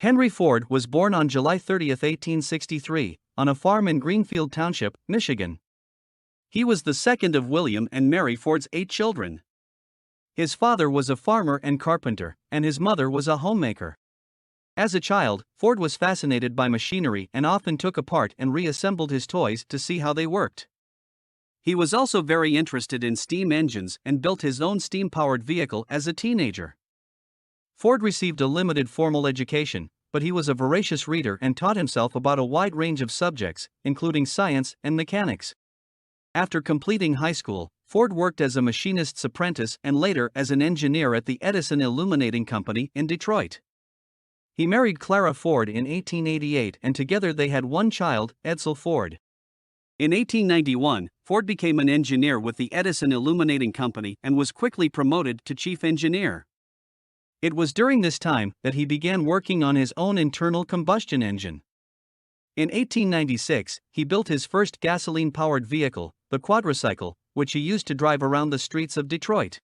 Henry Ford was born on July 30, 1863, on a farm in Greenfield Township, Michigan. He was the second of William and Mary Ford's 8 children. His father was a farmer and carpenter, and his mother was a homemaker. As a child, Ford was fascinated by machinery and often took apart and reassembled his toys to see how they worked. He was also very interested in steam engines and built his own steam-powered vehicle as a teenager. Ford received a limited formal education, but he was a voracious reader and taught himself about a wide range of subjects, including science and mechanics. After completing high school, Ford worked as a machinist's apprentice and later as an engineer at the Edison Illuminating Company in Detroit. He married Clara Ford in 1888 and together they had one child, Edsel Ford. In 1891, Ford became an engineer with the Edison Illuminating Company and was quickly promoted to chief engineer. It was during this time that he began working on his own internal combustion engine. In 1896, he built his first gasoline-powered vehicle, the quadricycle, which he used to drive around the streets of Detroit.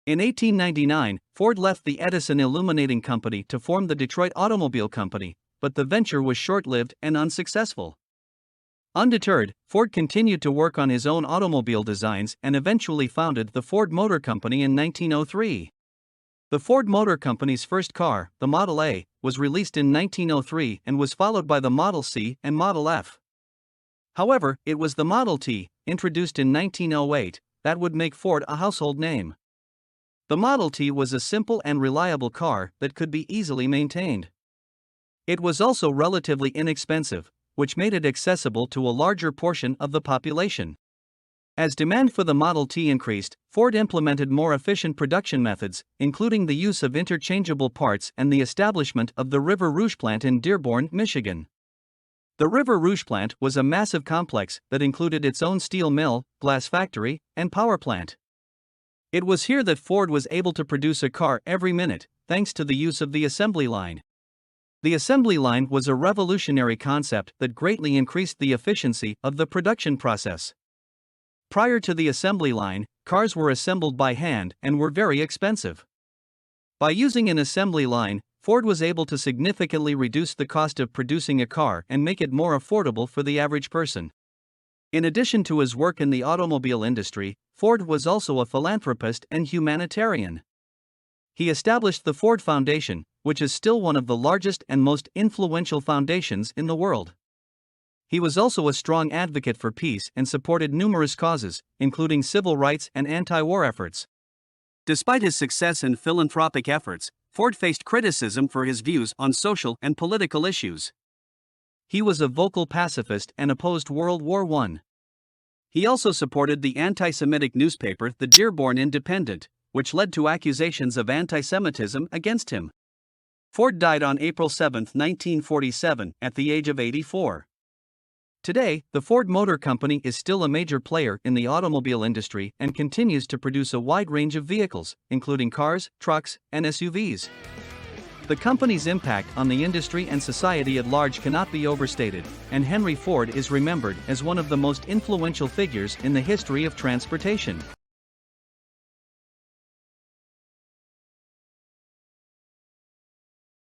In 1899, Ford left the Edison Illuminating Company to form the Detroit Automobile Company, but the venture was short-lived and unsuccessful. Undeterred, Ford continued to work on his own automobile designs and eventually founded the Ford Motor Company in 1903. The Ford Motor Company's first car, the Model A, was released in 1903 and was followed by the Model C and Model F. However, it was the Model T, introduced in 1908, that would make Ford a household name. The Model T was a simple and reliable car that could be easily maintained. It was also relatively inexpensive, which made it accessible to a larger portion of the population. As demand for the Model T increased, Ford implemented more efficient production methods, including the use of interchangeable parts and the establishment of the River Rouge plant in Dearborn, Michigan. The River Rouge plant was a massive complex that included its own steel mill, glass factory, and power plant. It was here that Ford was able to produce a car every minute, thanks to the use of the assembly line. The assembly line was a revolutionary concept that greatly increased the efficiency of the production process. Prior to the assembly line, cars were assembled by hand and were very expensive. By using an assembly line, Ford was able to significantly reduce the cost of producing a car and make it more affordable for the average person. In addition to his work in the automobile industry, Ford was also a philanthropist and humanitarian. He established the Ford Foundation, which is still one of the largest and most influential foundations in the world. He was also a strong advocate for peace and supported numerous causes, including civil rights and anti-war efforts. Despite his success in philanthropic efforts, Ford faced criticism for his views on social and political issues. He was a vocal pacifist and opposed World War I. He also supported the anti-Semitic newspaper The Dearborn Independent, which led to accusations of anti-Semitism against him. Ford died on April 7, 1947, at the age of 84. Today, the Ford Motor Company is still a major player in the automobile industry and continues to produce a wide range of vehicles, including cars, trucks, and SUVs. The company's impact on the industry and society at large cannot be overstated, and Henry Ford is remembered as one of the most influential figures in the history of transportation.